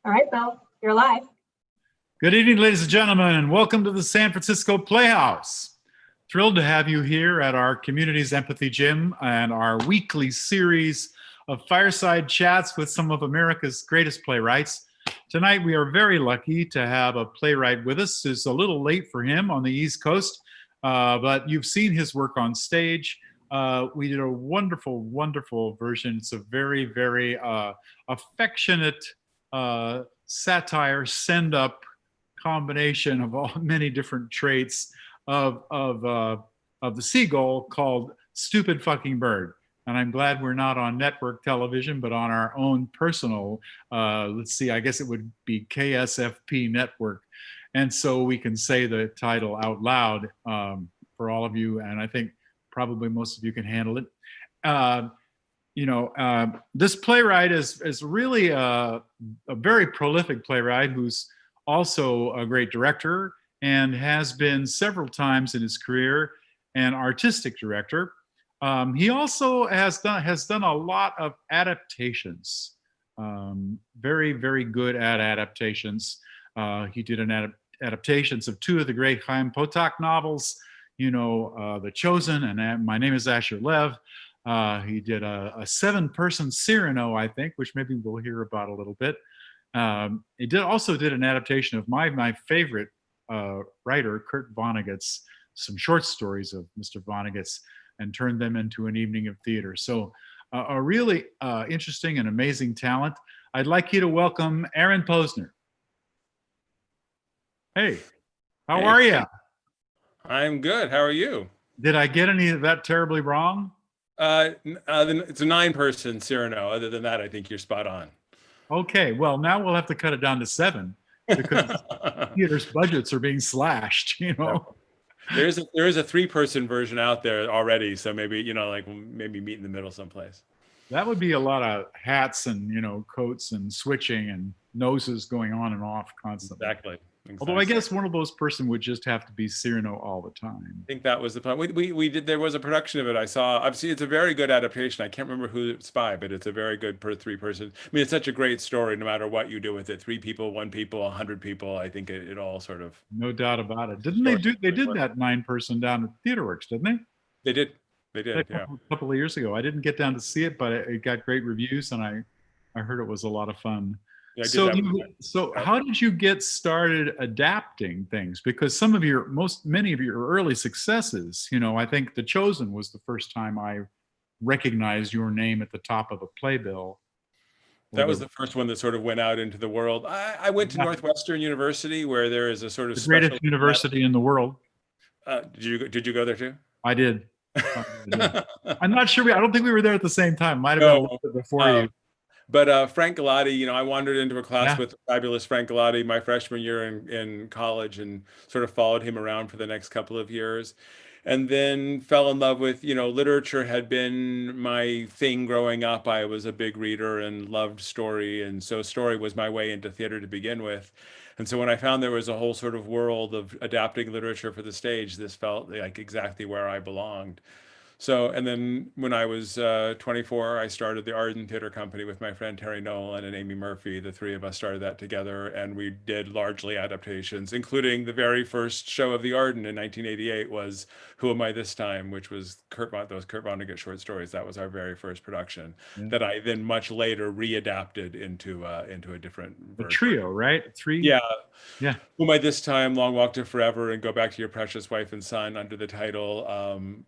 All right, Bill, you're live. Good evening, ladies and gentlemen, and welcome to the San Francisco Playhouse. Thrilled to have you here at our Community's Empathy Gym and our weekly series of fireside chats with some of America's greatest playwrights. Tonight, we are very lucky to have a playwright with us. It's a little late for him on the East Coast, but you've seen his work on stage. We did a wonderful, wonderful version. It's a very, very affectionate satire, send-up combination of all many different traits of the seagull called Stupid Fucking Bird. And I'm glad we're not on network television, but on our own personal, let's see, I guess it would be KSFP network. And so we can say the title out loud for all of you. And I think probably most of you can handle it. This playwright is really a very prolific playwright who's also a great director and has been several times in his career an artistic director. He also has done a lot of adaptations, very, very good at adaptations. He did adaptations of two of the great Chaim Potok novels, The Chosen and My Name is Asher Lev. He did a 7-person Cyrano, I think, which maybe we'll hear about a little bit. He also did an adaptation of my favorite writer, Kurt Vonnegut's, some short stories of Mr. Vonnegut's, and turned them into an evening of theater. So a really interesting and amazing talent. I'd like you to welcome Aaron Posner. Hey, how are you? I'm good. How are you? Did I get any of that terribly wrong? It's a 9-person Cyrano. Other than that, I think you're spot on. Okay, well, now we'll have to cut it down to 7 because theaters' budgets are being slashed, There is a 3-person version out there already, so maybe, maybe meet in the middle someplace. That would be a lot of hats and, coats and switching and noses going on and off constantly. Exactly. Although I guess one of those person would just have to be Cyrano all the time. I think that was the plan. We did. There was a production of it. I saw. Obviously, it's a very good adaptation. I can't remember who it's by, but it's a very good 3-person. I mean, it's such a great story. No matter what you do with it, 3 people, 1 people, 100 people. I think it all sort of. No doubt about it. Didn't they do? They did that 9-person down at TheaterWorks, didn't they? They did. They did. A couple of years ago. I didn't get down to see it, but it got great reviews, and I heard it was a lot a Yeah, so how did you get started adapting things? Because many of your early successes, I think The Chosen was the first time I recognized your name at the top of a playbill. That was the first one that sort of went out into the world. I went to Northwestern University, where there is a sort of the greatest university in the world. Did you go there too? I did. I'm not sure. I don't think we were there at the same time. Might have been before you. But Frank Galati, I wandered into a class with fabulous Frank Galati my freshman year in college, and sort of followed him around for the next couple of years, and then fell in love with, literature had been my thing growing up. I was a big reader and loved story, and so story was my way into theater to begin with. And so when I found there was a whole sort of world of adapting literature for the stage, this felt like exactly where I belonged. So, and then when I was 24, I started the Arden Theater Company with my friend Terry Nolan and Amy Murphy. The 3 of us started that together, and we did largely adaptations, including the very first show of the Arden in 1988 was Who Am I This Time, which was those Kurt Vonnegut short stories. That was our very first production that I then much later readapted into a different version. A trio, right? 3? Yeah. Who Am I This Time, Long Walk to Forever, and Go Back to Your Precious Wife and Son, under the title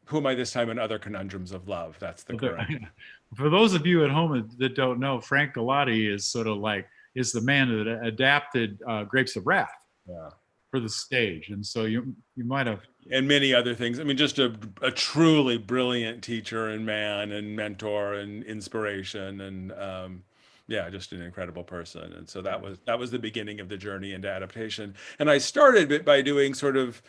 Who Am I This Time and Other Conundrums of Love. That's the correct. For those of you at home that don't know, Frank Galati is sort of is the man that adapted Grapes of Wrath for the stage. And so you might have. And many other things. I mean, just a truly brilliant teacher and man and mentor and inspiration, and just an incredible person. And so that was the beginning of the journey into adaptation. And I started it by doing sort of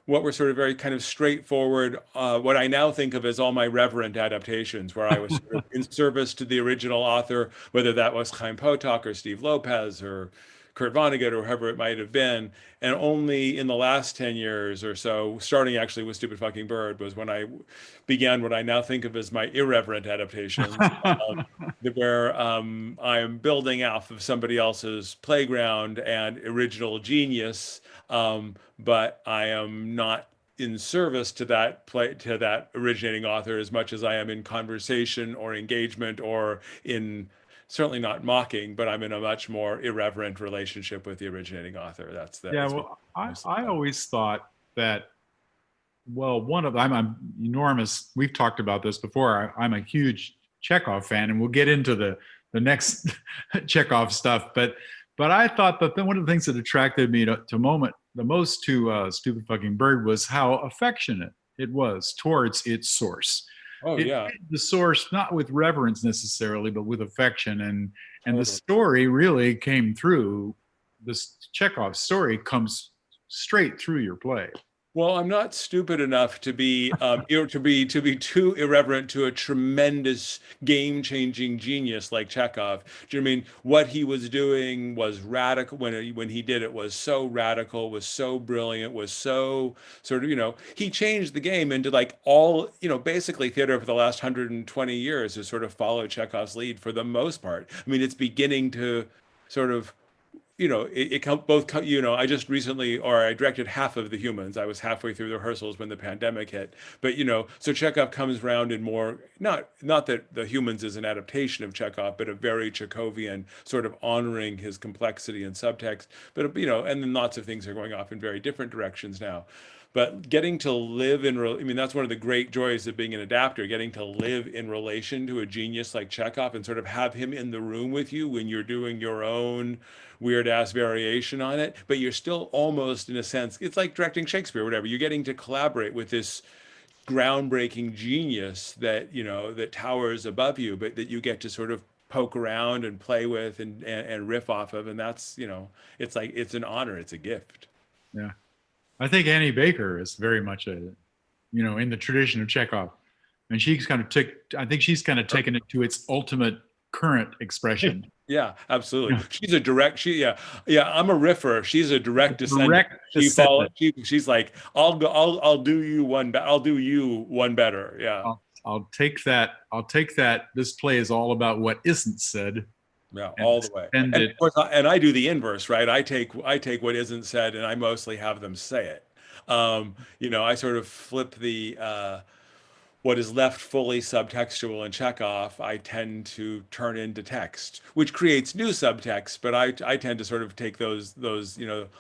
what were sort of very kind of straightforward, what I now think of as all my reverent adaptations, where I was sort of in service to the original author, whether that was Chaim Potok or Steve Lopez or Kurt Vonnegut or whoever it might have been. And only in the last 10 years or so, starting actually with Stupid Fucking Bird, was when I began what I now think of as my irreverent adaptations, where I am building off of somebody else's playground and original genius, but I am not in service to that play to that originating author as much as I am in conversation or engagement or in certainly not mocking, but I'm in a much more irreverent relationship with the originating author. Yeah, That's what well, most I about. always thought that, well, I'm enormous. We've talked about this before. I'm a huge Chekhov fan, and we'll get into the next Chekhov stuff. But I thought that one of the things that attracted me to moment the most to Stupid Fucking Bird was how affectionate it was towards its source. Oh It yeah, treated the source not with reverence necessarily, but with affection, and the totally. story really came through. This Chekhov story comes straight through your play. Well, I'm not stupid enough to be to be too irreverent to a tremendous game-changing genius like Chekhov. Do you know what I mean what he was doing was radical when he did it was so radical, was so brilliant, was so sort of he changed the game into like all basically theater for the last 120 years has sort of followed Chekhov's lead for the most part. I mean, it's beginning to sort of I just recently, or I directed half of the Humans. I was halfway through the rehearsals when the pandemic hit. But so Chekhov comes around in more, not that the Humans is an adaptation of Chekhov, but a very Chekhovian sort of honoring his complexity and subtext. But and then lots of things are going off in very different directions now. But getting to live I mean, that's one of the great joys of being an adapter, getting to live in relation to a genius like Chekhov and sort of have him in the room with you when you're doing your own weird ass variation on it. But you're still almost, in a sense, it's like directing Shakespeare or whatever. You're getting to collaborate with this groundbreaking genius that, that towers above you, but that you get to sort of poke around and play with and riff off of. And that's, it's like, it's an honor, it's a gift. Yeah. I think Annie Baker is very much in the tradition of Chekhov. And she's kind of I think she's kind of taken it to its ultimate current expression. Yeah, You absolutely. know, She's a direct. Yeah. I'm a riffer. She's a direct descendant. direct She follow. descendant. She's like, I'll go. I'll do you one. I'll do you one better. Yeah. I'll take that. I'll take that. This play is all about what isn't said Yeah, and all the way. extend And it. of course, and I do the inverse, right? I take what isn't said, and I mostly have them say it. I sort of flip the what is left fully subtextual in Chekhov, I tend to turn into text, which creates new subtext. But I tend to sort of take those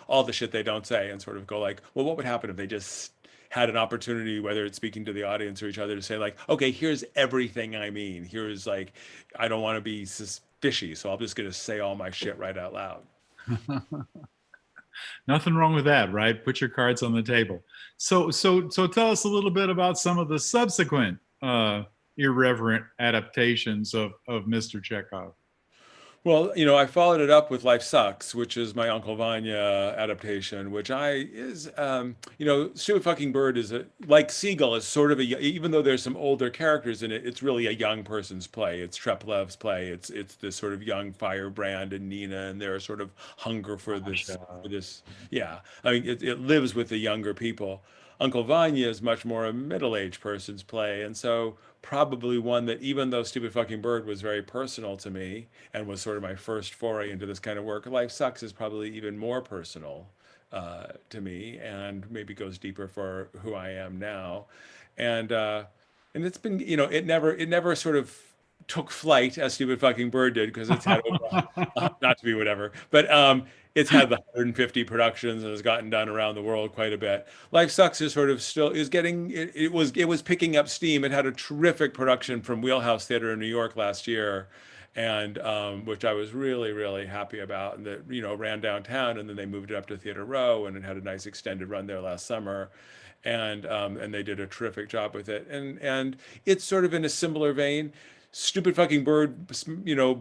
all the shit they don't say and sort of go like, well, what would happen if they just had an opportunity, whether it's speaking to the audience or each other, to say like, okay, here's everything I mean. Here's like, I don't want to be fishy, so I'm just gonna say all my shit right out loud. Nothing wrong with that, right? Put your cards on the table. So tell us a little bit about some of the subsequent irreverent adaptations of Mr. Chekhov. Well, I followed it up with Life Sucks, which is my Uncle Vanya adaptation, which Stupid Fucking Bird like Seagull is sort of even though there's some older characters in it, it's really a young person's play. It's Treplev's play. It's this sort of young Firebrand and Nina and their sort of hunger Gosh, for this. Yeah. I mean, it lives with the younger people. Uncle Vanya is much more a middle-aged person's play, and so probably one that even though Stupid Fucking Bird was very personal to me and was sort of my first foray into this kind of work, Life Sucks is probably even more personal to me and maybe goes deeper for who I am now. And it's been, it never sort of took flight as Stupid Fucking Bird did because it's had over, not to be whatever, but it's had the 150 productions and has gotten done around the world quite a bit. Life Sucks is sort of still is getting it was picking up steam. It had a terrific production from Wheelhouse Theater in New York last year, and which I was really really happy about, and that ran downtown, and then they moved it up to Theater Row, and it had a nice extended run there last summer. And they did a terrific job with it, and it's sort of in a similar vein. Stupid Fucking Bird,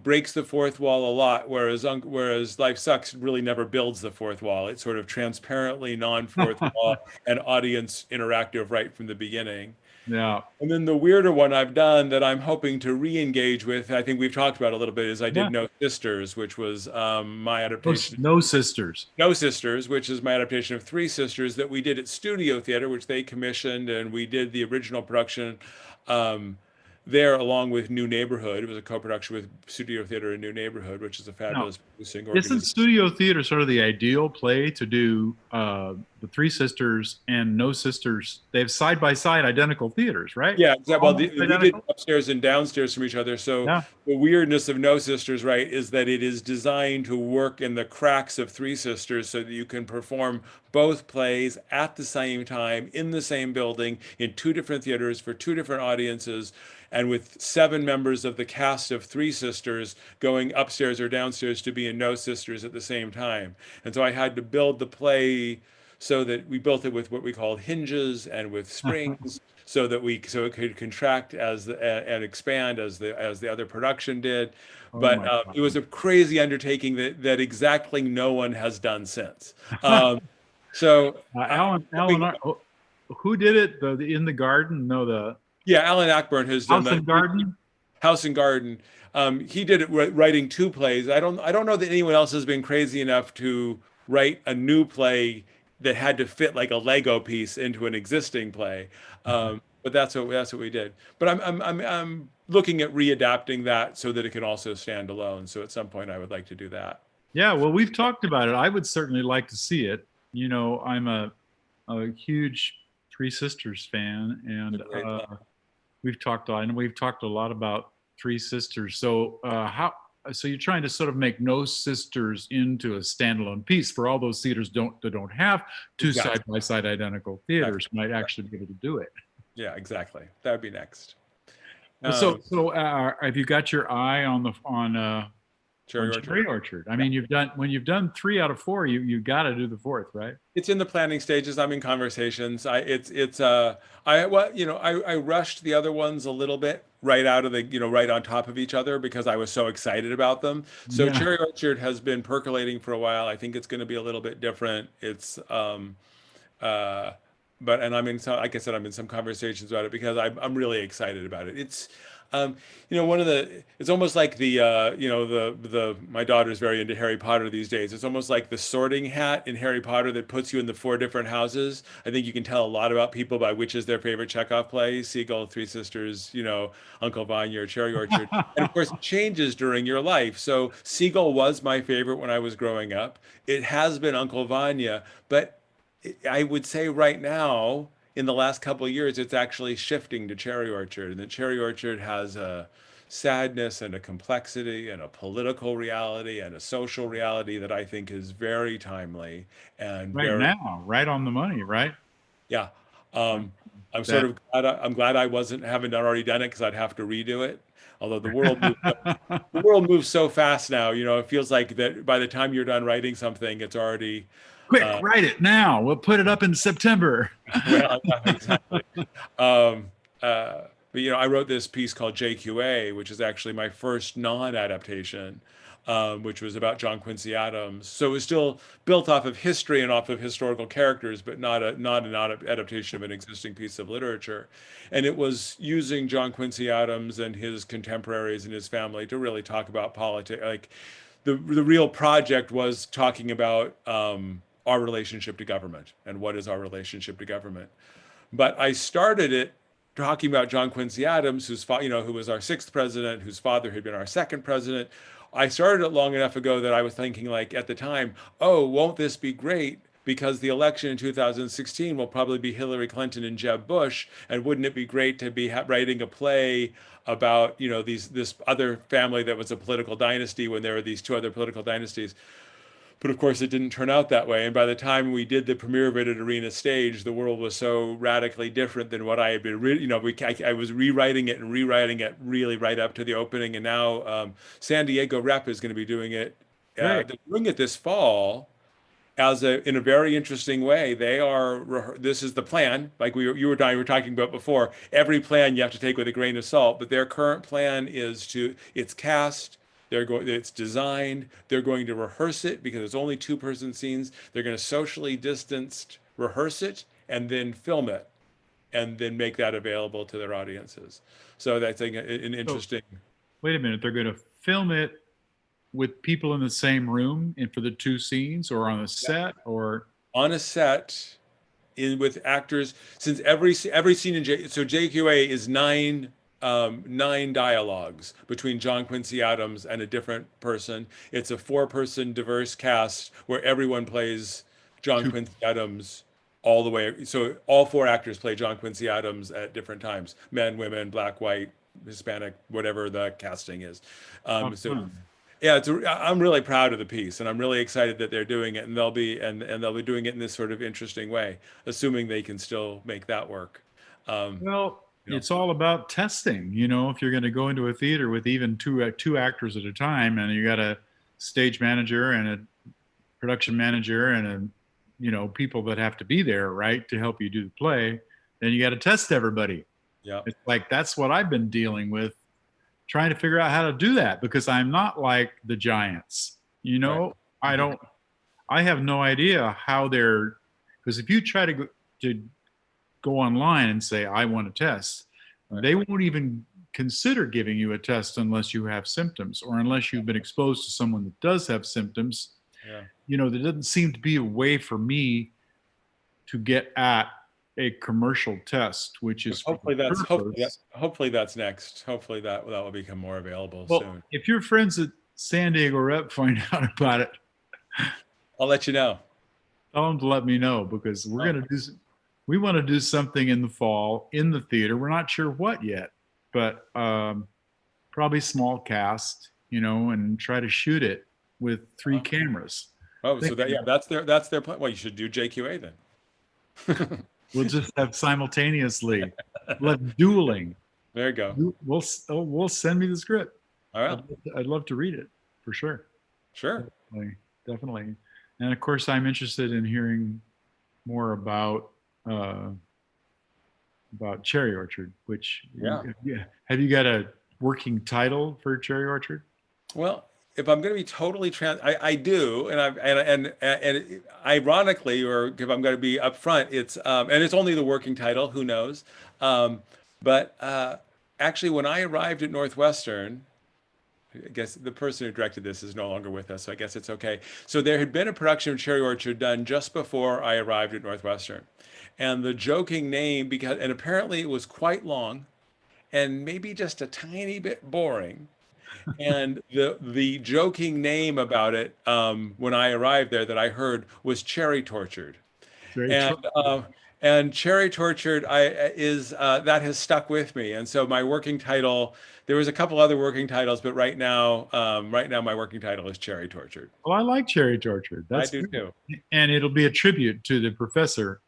breaks the fourth wall a lot, whereas Life Sucks really never builds the fourth wall. It's sort of transparently non-fourth wall and audience interactive right from the beginning. Yeah. And then the weirder one I've done that I'm hoping to re-engage with, I think we've talked about a little bit, is I Yeah. did No Sisters, which was my No, adaptation. no sisters. No Sisters, which is my adaptation of Three Sisters that we did at Studio Theater, which they commissioned, and we did the original production um, there along with New Neighborhood. It was a co-production with Studio Theater and New Neighborhood, which is a Now, fabulous producing isn't organization. studio theater sort of the ideal play to do the Three Sisters and No Sisters? They have side by side identical theaters, right? Yeah, exactly. Well, Almost we did identical. upstairs and downstairs from each other. So Yeah. the weirdness of No Sisters, right, is that it is designed to work in the cracks of Three Sisters so that you can perform both plays at the same time in the same building in two different theaters for two different audiences, and with seven members of the cast of Three Sisters going upstairs or downstairs to be in No Sisters at the same time. And so I had to build the play so that we built it with what we called hinges and with springs so that so it could contract and expand as the other production did. Oh But my it was God. a crazy undertaking that exactly no one has done since. So I'm hoping, Who did it? The In the Garden? No, the yeah, Alan Ackburn has done House that. and Garden. House and Garden. He did it writing two plays. I don't know that anyone else has been crazy enough to write a new play that had to fit like a Lego piece into an existing play. But that's what we did. But I'm looking at readapting that so that it can also stand alone. So at some point I would like to do that. Yeah, well, we've talked about it. I would certainly like to see it. You know, I'm a huge Three Sisters fan, It's and a great play. I know we've talked a lot about Three Sisters. So so you're trying to sort of make No Sisters into a standalone piece for all those theaters that don't have two Exactly. side by side identical theaters might actually be able to do it. Yeah, exactly. That would be next. Well, have you got your eye Cherry on Orchard. Cherry Orchard? I mean, when you've done three out of four, you got to do the fourth, right? It's in the planning stages. I'm in conversations. I rushed the other ones a little bit right out of the, right on top of each other because I was so excited about them. So Yeah. Cherry Orchard has been percolating for a while. I think it's going to be a little bit different. It's uh but and I'm in some, like I said, I'm in some conversations about it because I'm really excited about it. It's one of the, it's almost like my daughter's very into Harry Potter these days. It's almost like the sorting hat in Harry Potter that puts you in the four different houses. I think you can tell a lot about people by which is their favorite Chekhov play: Seagull, Three Sisters, Uncle Vanya, or Cherry Orchard. And of course, it changes during your life. So Seagull was my favorite when I was growing up. It has been Uncle Vanya, but I would say right now, in the last couple of years, it's actually shifting to Cherry Orchard. And the Cherry Orchard has a sadness and a complexity and a political reality and a social reality that I think is very timely and Right very, now, right on the money, right? yeah. Like I'm sort that. of glad I'm glad I haven't already done it because I'd have to redo it. Although the world moves so fast now, it feels like that by the time you're done writing something, it's already Quick, uh, write it now. We'll put it up in September. well, yeah, exactly. Um, but I wrote this piece called JQA, which is actually my first non-adaptation, which was about John Quincy Adams. So it was still built off of history and off of historical characters, but not an adaptation of an existing piece of literature. And it was using John Quincy Adams and his contemporaries and his family to really talk about politics. Like the real project was talking about our relationship to government and what is our relationship to government. But I started it talking about John Quincy Adams, who was our sixth president, whose father had been our second president. I started it long enough ago that I was thinking, like at the time, oh, won't this be great? Because the election in 2016 will probably be Hillary Clinton and Jeb Bush, and wouldn't it be great to be writing a play about this other family that was a political dynasty when there were these two other political dynasties? But of course, it didn't turn out that way. And by the time we did the premiere of it at Arena Stage, the world was so radically different than what I had been. I was rewriting it and rewriting it really right up to the opening. And now San Diego Rep is going to be doing it. Great. They're doing it this fall in a very interesting way. This is the plan, like you were talking about before. Every plan you have to take with a grain of salt, but their current plan is it's cast. It's designed. They're going to rehearse it because it's only two-person scenes. They're going to socially distanced rehearse it and then film it. and then make that available to their audiences. So that's like an So interesting. wait a minute, they're going to film it with people in the same room and for the two scenes, or on a set, or On a set in with actors, since every scene in so JQA is nine dialogues between John Quincy Adams and a different person. It's a four-person diverse cast where everyone plays John two. Quincy Adams all the way. So all four actors play John Quincy Adams at different times: men, women, black, white, Hispanic, whatever the casting is. So Uh-huh. yeah, I'm really proud of the piece, and I'm really excited that they're doing it, and they'll be doing it in this sort of interesting way, assuming they can still make that work. Um, Well, you know, it's all about testing. You know, if you're going to go into a theater with even two actors at a time, and you got a stage manager and a production manager and people that have to be there, right, to help you do the play, then you got to test everybody. yeah, It's like that's what I've been dealing with, trying to figure out how to do that because I'm not like the Giants. You right. know, I Mhm. don't. I have no idea how they're, because if you try to go online and say I want a test, Right. they won't even consider giving you a test unless you have symptoms or unless you've been exposed to someone that does have symptoms. Yeah. There doesn't seem to be a way for me to get at a commercial test, which is for the purpose. Hopefully that's next. Hopefully that will become more available Well, soon. if your friends at San Diego Rep find out about it, I'll let you know. tell them to let me know because Oh, we want to do something in the fall in the theater. We're not sure what yet, but probably small cast, and try to shoot it with three uh-huh. cameras. Oh, so that, yeah, Thinking that's their plan. Well, you should do JQA then. we'll just have simultaneously, like dueling. There you go. We'll send me the script. All right. I'd love to read it for sure. Sure. Definitely, definitely. And of course, I'm interested in hearing more uh, about Cherry Orchard. Which Yeah. yeah, have you got a working title for Cherry Orchard? Well, if I'm going to be totally I do, and ironically, or if I'm going to be upfront, and it's only the working title. Who knows? Um, but actually, when I arrived at Northwestern, I guess the person who directed this is no longer with us, so I guess it's okay. So there had been a production of Cherry Orchard done just before I arrived at Northwestern, and the joking name and apparently it was quite long and maybe just a tiny bit boring. And the joking name about it when I arrived there that I heard was Cherry Tortured, Cherry and Torchard. Cherry Tortured is that has stuck with me. And so my working title, there was a couple other working titles, but right now my working title is Cherry Tortured. Well, I like Cherry Torchard. I That's do great. too. And it'll be a tribute to the professor,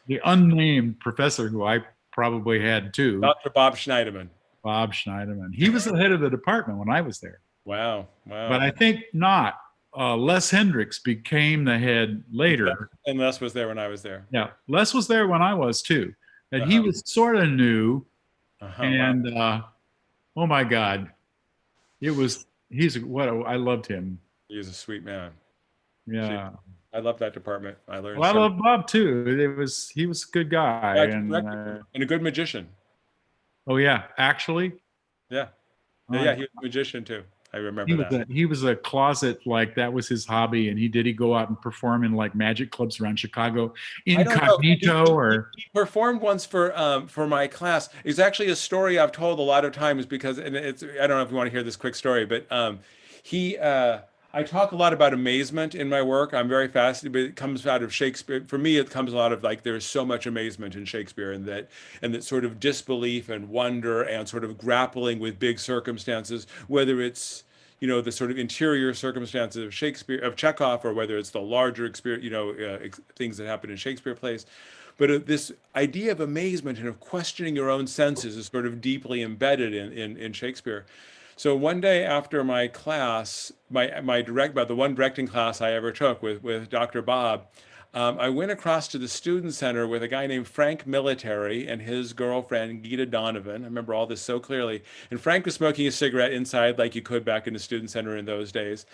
the unnamed professor who I probably had too, Dr. Bob Schneiderman. Bob Schneiderman. He was the head of the department when I was there, Wow, but wow. I think not. Les Hendricks became the head later. And Les was there when I was there. Yeah, Les was there when I was too, and he Uh-huh. was sort of new. Uh-huh. Wow. And oh my God, it was he's what I loved him. He was a sweet man. She, Yeah. I love that department. I learned Well, I so much. love Bob too. He was a good guy, Yeah, and director and a good magician. oh yeah, actually, Yeah. Yeah, uh, yeah, he was a magician too. I he remember was that. a closet, like that was his hobby, and he go out and perform in like magic clubs around Chicago, I don't know. incognito or He performed once for my class. It's actually a story I've told a lot of times because, and it's I don't know if you want to hear this quick story, but he I talk a lot about amazement in my work. I'm very fascinated, but it comes out of Shakespeare. For me, it comes a lot of like there's so much amazement in Shakespeare, and that sort of disbelief and wonder and sort of grappling with big circumstances, whether it's the sort of interior circumstances of Shakespeare, of Chekhov, or whether it's the larger experience, things that happen in Shakespeare plays. But this idea of amazement and of questioning your own senses is sort of deeply embedded in Shakespeare. So one day after my class, the one directing class I ever took with Dr. Bob, I went across to the student center with a guy named Frank Military and his girlfriend Gita Donovan. I remember all this so clearly. And Frank was smoking a cigarette inside, like you could back in the student center in those days.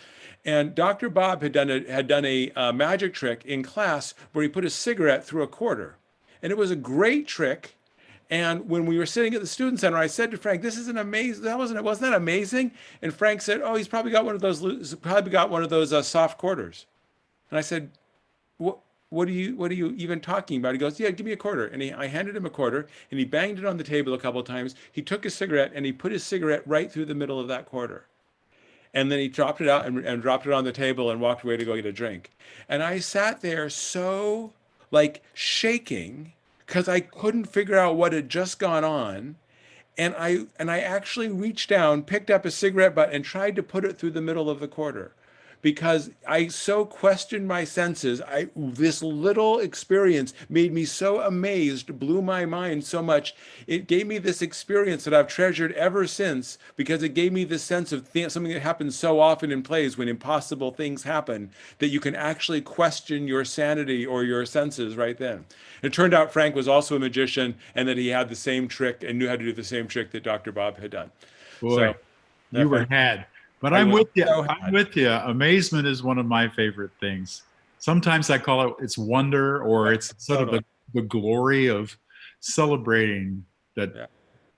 And Dr. Bob had done a magic trick in class where he put a cigarette through a quarter, and it was a great trick. And when we were sitting at the student center, I said to Frank, "This is an amazing. Wasn't that amazing?" And Frank said, "Oh, he's probably got one of those. Probably got one of those soft quarters." And I said, "What? What are you even talking about?" He goes, "Yeah, give me a quarter." And I handed him a quarter, and he banged it on the table a couple of times. He took his cigarette and he put his cigarette right through the middle of that quarter. And then he dropped it out and dropped it on the table and walked away to go get a drink. And I sat there so like shaking because I couldn't figure out what had just gone on. And I actually reached down, picked up a cigarette butt, and tried to put it through the middle of the quarter because I so questioned my senses. This little experience made me so amazed, blew my mind so much. It gave me this experience that I've treasured ever since because it gave me this sense of something that happens so often in plays when impossible things happen that you can actually question your sanity or your senses right then. It turned out Frank was also a magician and that he had the same trick and knew how to do the same trick that Dr. Bob had done. Boy, So you that were Frank, had. But I I'm was with you. so I'm had. with you. Amazement is one of my favorite things. Sometimes I call it it's wonder, or Yeah, it's sort of totally. the glory of celebrating that Yeah.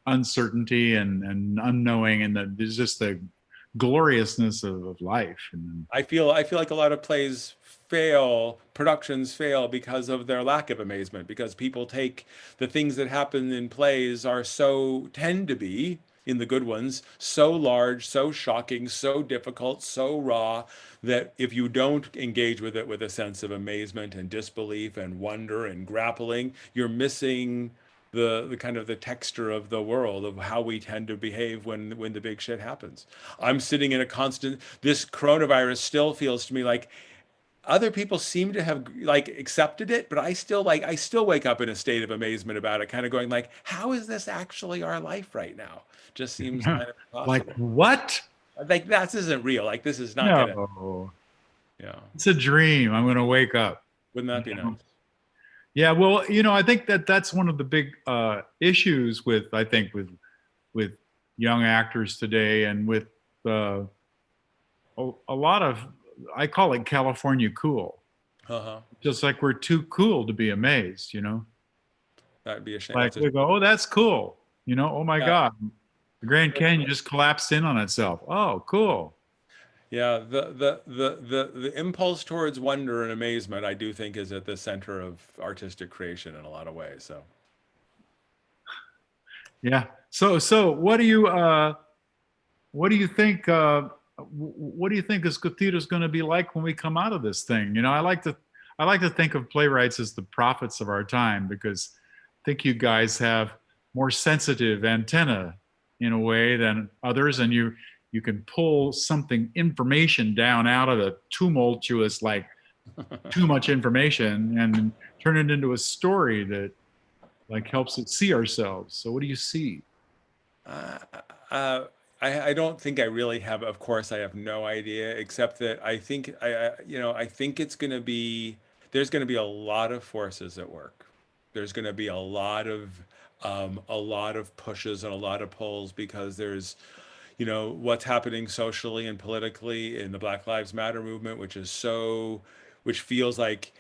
uncertainty and unknowing, and that there's just the gloriousness of life. And I feel like a lot of plays fail, productions fail because of their lack of amazement, because people take the things that happen in plays are so tend to be in the good ones so large, so shocking, so difficult, so raw that if you don't engage with it with a sense of amazement and disbelief and wonder and grappling, you're missing the kind of the texture of the world of how we tend to behave when the big shit happens. I'm sitting in a constant, this coronavirus still feels to me like other people seem to have like accepted it, but I still wake up in a state of amazement about it, kind of going like, how is this actually our life right now? Just seems kind of like, impossible. what? Like this isn't real. Like this is not gonna, No, yeah. it's a dream. I'm going to wake up. Wouldn't that be nice? Yeah, well, I think that that's one of the big issues with I think with young actors today, and with uh, a lot of, I call it California cool. Uh-huh. Just like we're too cool to be amazed. That'd be a shame. Like That's a we go, oh, that's cool. Oh my yeah. God, the Grand Canyon just collapsed in on itself. Oh, cool. Yeah, the impulse towards wonder and amazement, I do think, is at the center of artistic creation in a lot of ways. So, Yeah. So what do you think what do you think this theater is going to be like when we come out of this thing? I like to think of playwrights as the prophets of our time, because I think you guys have more sensitive antenna in a way than others, and you can pull something information down out of the tumultuous, like too much information, and turn it into a story that like helps us see ourselves. So what do you see? uh, uh, I don't think I really have. Of course, I have no idea, except that I think it's going to be there's going to be a lot of forces at work. There's going to be a lot of pushes and a lot of pulls because there's what's happening socially and politically in the Black Lives Matter movement, which feels like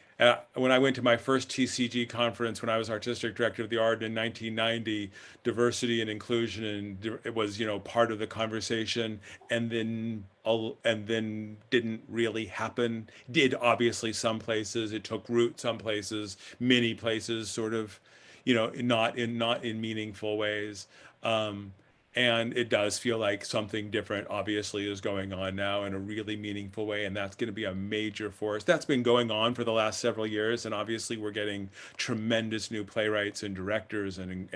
when I went to my first TCG conference when I was artistic director of the art in 1990, diversity and inclusion and it was part of the conversation, and then didn't really happen. Did obviously some places, it took root some places, many places sort of, not in meaningful ways. Um, and it does feel like something different, obviously, is going on now in a really meaningful way. And that's going to be a major force. That's been going on for the last several years. And obviously, we're getting tremendous new playwrights and directors and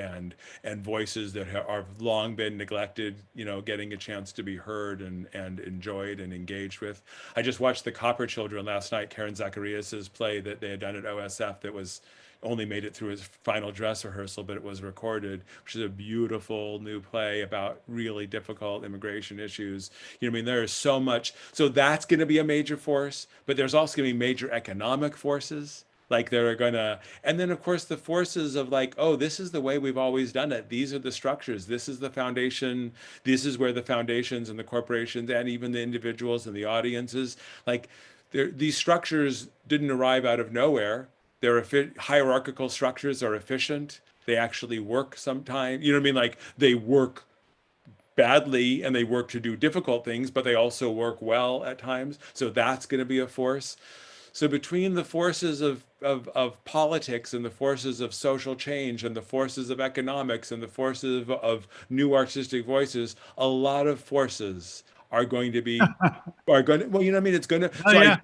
voices that have long been neglected, getting a chance to be heard and enjoyed and engaged with. I just watched The Copper Children last night, Karen Zacharias's play that they had done at OSF that was only made it through his final dress rehearsal, but it was recorded, which is a beautiful new play about really difficult immigration issues. I mean, there is so much. So that's going to be a major force, but there's also going to be major economic forces. Like they're gonna, and then of course the forces of like, oh, this is the way we've always done it. These are the structures. This is the foundation. This is where the foundations and the corporations and even the individuals and the audiences, like, these structures didn't arrive out of nowhere. Hierarchical structures are efficient. they actually work sometimes. You know what I mean? Like they work badly and they work to do difficult things, but they also work well at times. So that's going to be a force. So between the forces of politics and the forces of social change and the forces of economics and the forces of new artistic voices, a lot of forces are going to be are going to, well, you know what I mean? It's going to, Oh yeah.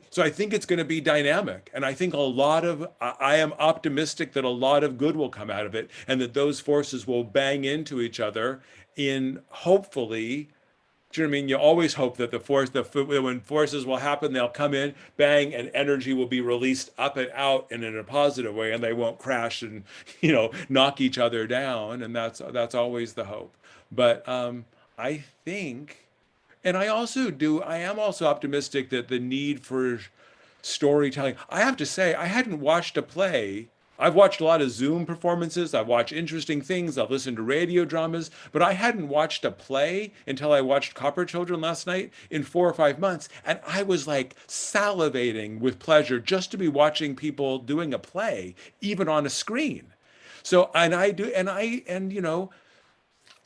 so I think it's going to be dynamic. And I think a lot of, I am optimistic that a lot of good will come out of it and that those forces will bang into each other in hopefully, do you know what I mean? You always hope that when forces will happen, they'll come in, bang, and energy will be released up and out and in a positive way, and they won't crash and, knock each other down. And that's always the hope. But I think, and I am also optimistic that the need for storytelling. I have to say, I hadn't watched a play. I've watched a lot of Zoom performances. I've watched interesting things. I've listened to radio dramas, but I hadn't watched a play until I watched Copper Children last night in 4 or 5 months. And I was like salivating with pleasure just to be watching people doing a play, even on a screen. So, and I do, and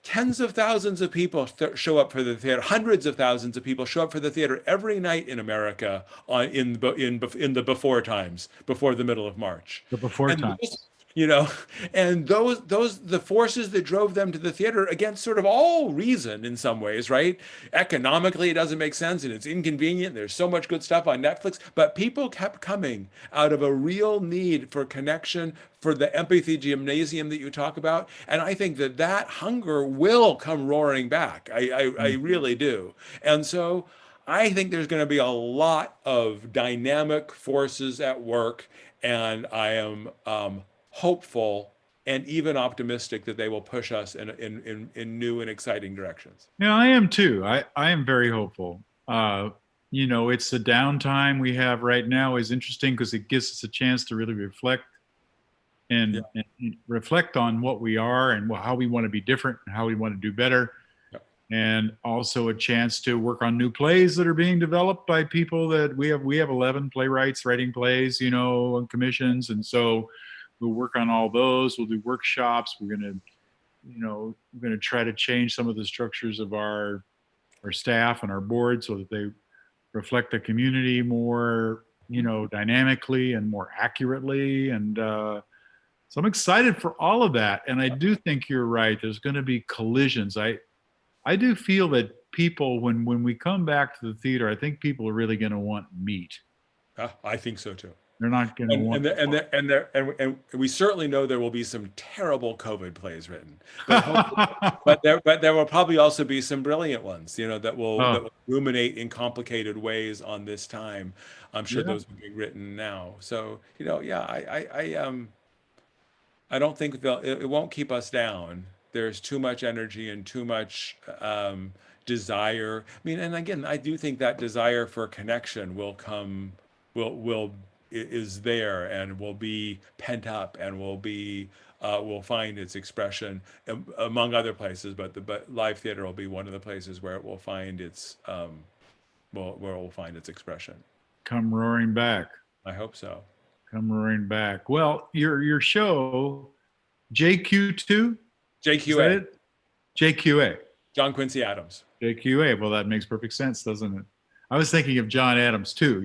tens of thousands of people show up for the theater. Hundreds of thousands of people show up for the theater every night in America in the before times, before the middle of March. The before And times. you know, and those the forces that drove them to the theater against sort of all reason in some ways, right? Economically, it doesn't make sense and it's inconvenient. There's so much good stuff on Netflix, but people kept coming out of a real need for connection, for the empathy gymnasium that you talk about. And I think that hunger will come roaring back. I really do. And so I think there's going to be a lot of dynamic forces at work, and I am hopeful and even optimistic that they will push us in new and exciting directions. Yeah, I am too. I am very hopeful. It's the downtime we have right now is interesting because it gives us a chance to really reflect Yeah. and reflect on what we are and how we want to be different and how we want to do better. Yeah. And also a chance to work on new plays that are being developed by people that we have 11 playwrights writing plays, on commissions. And so we'll work on all those. We'll do workshops. We're going to try to change some of the structures of our staff and our board so that they reflect the community more, dynamically and more accurately. And so I'm excited for all of that. And I do think you're right. There's going to be collisions. I do feel that people, when we come back to the theater, I think people are really going to want meat. I think so too. They're not going to And want. and we certainly know there will be some terrible COVID plays written, but there will probably also be some brilliant ones, that will ruminate in complicated ways on this time. I'm sure Yeah. those will be written now. So yeah, I don't think it won't keep us down. There's too much energy and too much desire. I mean, and again, I do think that desire for connection will come, will is there and will be pent up and will find its expression among other places. But live theater will be one of the places where it will find its where it will find its expression. Come roaring back. I hope so. Come roaring back. Well, your show, JQ2, is that JQA, it? JQA. John Quincy Adams. JQA. Well, that makes perfect sense, doesn't it? I was thinking of John Adams too,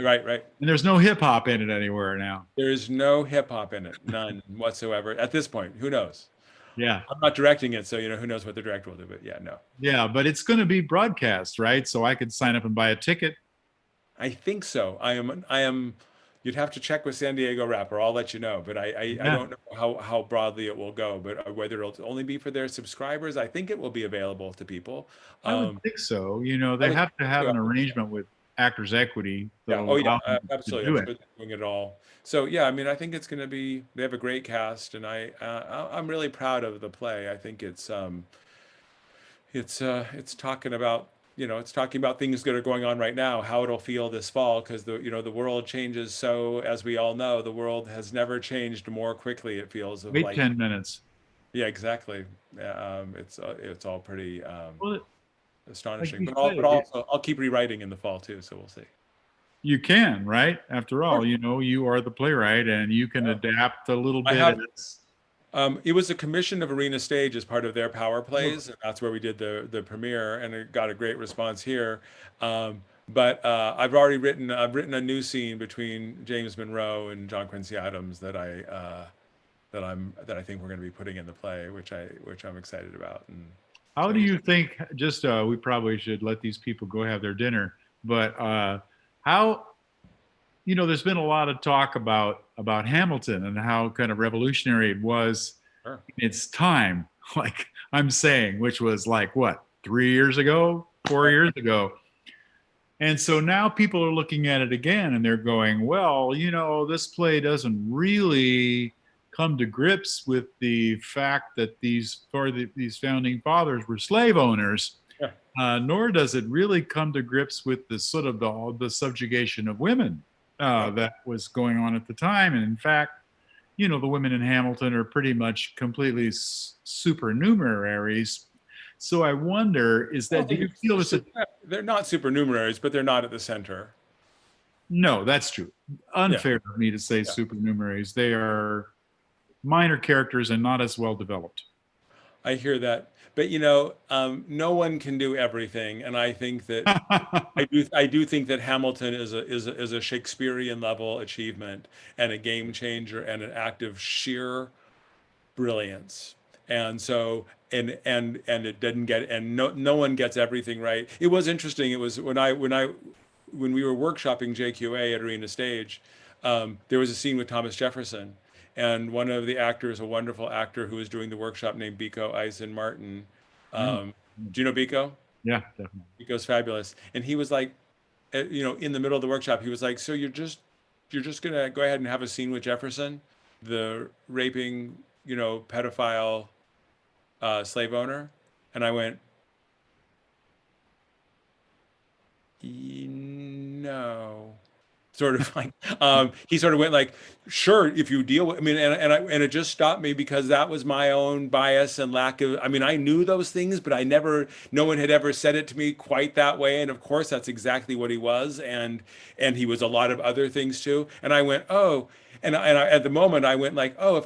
Right, right. And there's no hip hop in it anywhere now. There's no hip hop in it, none whatsoever. At this point, who knows? Yeah. I'm not directing it, so who knows what the director will do. But yeah, no. Yeah, but it's going to be broadcast, right? So I could sign up and buy a ticket. I think so. I am. You'd have to check with San Diego Rep, or I'll let you know. But I Yeah, don't know how broadly it will go. But whether it'll only be for their subscribers, I think it will be available to people. I would Um, think so. I They would have to have think an so. arrangement with Actors Equity Yeah. that'll Oh, yeah. allow them to Absolutely. do I'm it. sure they're doing it all. So yeah, I mean, I think it's going to be. They have a great cast, and I'm really proud of the play. I think it's talking about it's talking about things that are going on right now, how it'll feel this fall, because the world changes. So as we all know, the world has never changed more quickly. It feels of Wait like 10 minutes. yeah, exactly. It's all pretty Well, like astonishing. you But say, also I'll keep rewriting in the fall too. So we'll see. you can, right? After Sure. all, you are the playwright and you can Yeah. adapt a little I bit have as It was a commission of Arena Stage as part of their Power Oh, Plays, and that's where we did the premiere, and it got a great response here. But I've written a new scene between James Monroe and John Quincy Adams that I think we're going to be putting in the play, which I'm excited about. And how do so you think, just we probably should let these people go have their dinner, but how, there's been a lot of talk about Hamilton and how kind of revolutionary it was sure. in its time, like I'm saying, which was like what, 3 years ago, 4 years ago. And so now people are looking at it again and they're going, well, this play doesn't really come to grips with the fact that these founding fathers were slave owners, Yeah. nor does it really come to grips with the sort of the subjugation of women Yeah. that was going on at the time. And in fact, the women in Hamilton are pretty much completely supernumeraries. So I wonder, I don't do think you feel this? they're not supernumeraries, but they're not at the center. No, that's true. Yeah. Unfair of me to say Yeah. supernumeraries. They are minor characters and not as well developed. I hear that. But no one can do everything, and I think that I do think that Hamilton is a Shakespearean level achievement and a game changer and an act of sheer brilliance. And so and it didn't get, and no one gets everything right. It was interesting. It was when we were workshopping JQA at Arena Stage, there was a scene with Thomas Jefferson, and one of the actors, a wonderful actor who was doing the workshop named Biko Eisen Martin. No. Do you know Biko? Yeah, definitely. Biko's fabulous, and he was like, in the middle of the workshop, he was like, "So you're just gonna go ahead and have a scene with Jefferson, the raping, pedophile slave owner?" And I went, No. Sort of like, he sort of went like, sure, if you deal with, I mean, and it just stopped me because that was my own bias and lack of, I mean, I knew those things, but no one had ever said it to me quite that way. And of course, that's exactly what he was. And he was a lot of other things too. And I went, oh, at the moment I went like, oh, if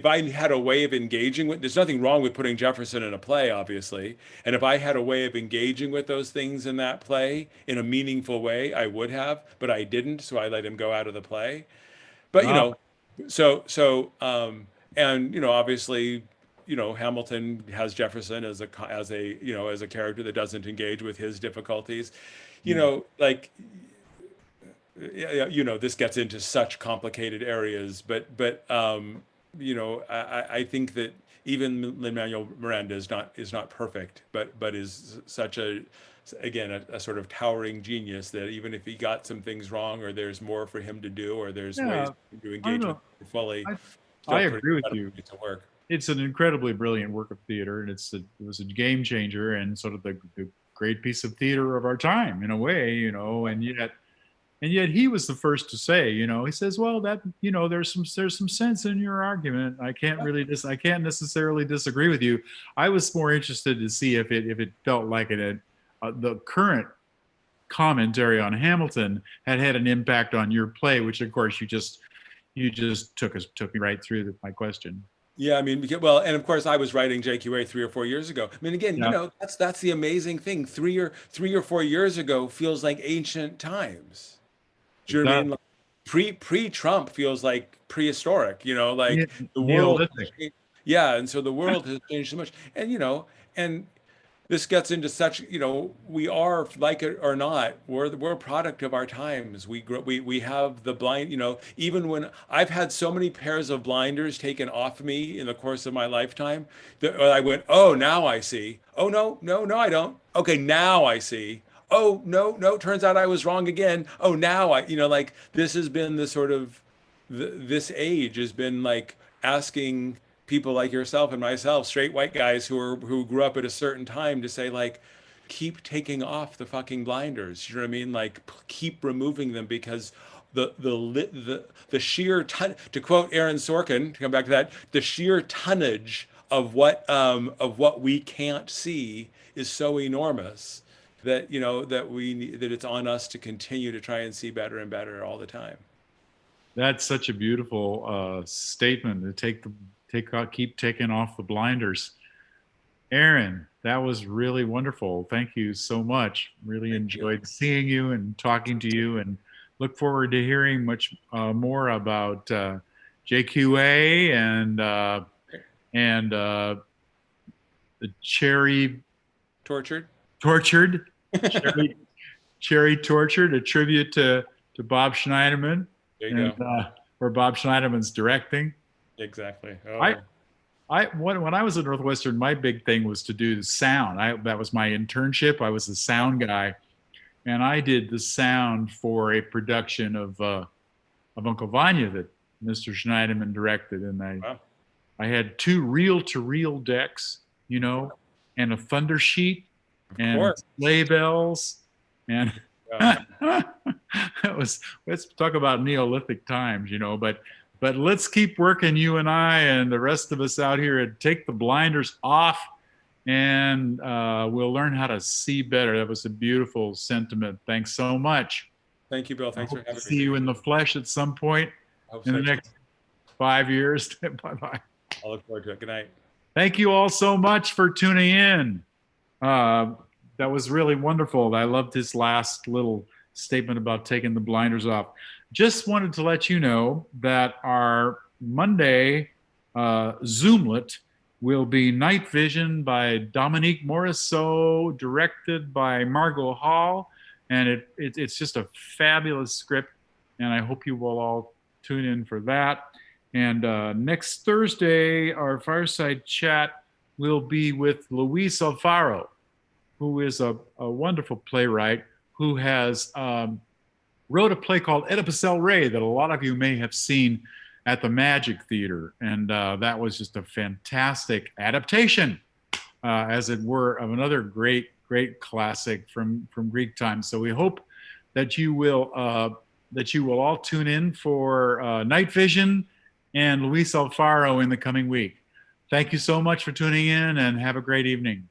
I had a way of engaging with, there's nothing wrong with putting Jefferson in a play, obviously. And if I had a way of engaging with those things in that play in a meaningful way, I would have, but I didn't. So I let him go out of the play. But, Oh, obviously, Hamilton has Jefferson as a character that doesn't engage with his difficulties. Like, yeah, this gets into such complicated areas, I think that even Lin-Manuel Miranda is not perfect, but is such a sort of towering genius that even if he got some things wrong, or there's more for him to do, or there's ways yeah. to I don't engage with know. it fully, I I still pretty agree with you. incredible to work. It's an incredibly brilliant work of theater, and it was a game changer and sort of the great piece of theater of our time in a way, and yet he was the first to say, he says, well, that, there's some sense in your argument. I can't necessarily disagree with you. I was more interested to see if it felt like it had, the current commentary on Hamilton had an impact on your play, which of course you just took me right through my question. Yeah, I mean, well, and of course, I was writing JQA 3 or 4 years ago. I mean, again, Yeah. that's the amazing thing. 3 or 4 years ago feels like ancient times. Do It you know what I does. mean? Like pre-Trump feels like prehistoric, Yeah, like the world has Neolithic. changed. Yeah, and so the world has changed so much. And this gets into such, we are, like it or not, we're a product of our times. We have the blind, even when I've had so many pairs of blinders taken off me in the course of my lifetime that I went, oh, now I see. Oh, no, no, no, I don't. Okay, now I see. Oh, no, no, turns out I was wrong again. Oh, now like this has been the sort of this age has been like asking people like yourself and myself, straight white guys who grew up at a certain time, to say like, keep taking off the fucking blinders. You know what I mean? Like, keep removing them, because the sheer to quote Aaron Sorkin, to come back to that, the sheer tonnage of what we can't see is so enormous that that it's on us to continue to try and see better and better all the time. That's such a beautiful statement to keep taking off the blinders. Aaron, that was really wonderful. Thank you so much. Really enjoyed seeing you and talking to you, and look forward to hearing much more about JQA and the Tortured. cherry, cherry tortured, a tribute to Bob Schneiderman, There you and go. where Bob Schneiderman's directing. Exactly. I when I was at Northwestern, my big thing was to do the sound. That was my internship. I was the sound guy, and I did the sound for a production of Uncle Vanya that Mr. Schneiderman directed. And I had 2 reel-to-reel decks, you know, and a thunder sheet, and sleigh bells, and it was. Let's talk about Neolithic times, you know, but let's keep working, you and I and the rest of us out here, and take the blinders off, and we'll learn how to see better. That was a beautiful sentiment. Thanks so much. Thank you, Bill. Thanks for having me. See you in the flesh at some point in the next 5 years. Bye-bye. I'll look forward to it. Good night. Thank you all so much for tuning in. That was really wonderful. I loved his last little statement about taking the blinders off. Just wanted to let you know that our Monday Zoomlet will be Night Vision by Dominique Morisseau, directed by Margot Hall. And it's just a fabulous script. And I hope you will all tune in for that. And next Thursday, our Fireside Chat will be with Luis Alfaro, who is a wonderful playwright who has wrote a play called Oedipus El Rey that a lot of you may have seen at the Magic Theater. And that was just a fantastic adaptation, as it were, of another great classic from Greek times. So we hope that you will all tune in for Night Vision and Luis Alfaro in the coming week. Thank you so much for tuning in, and have a great evening.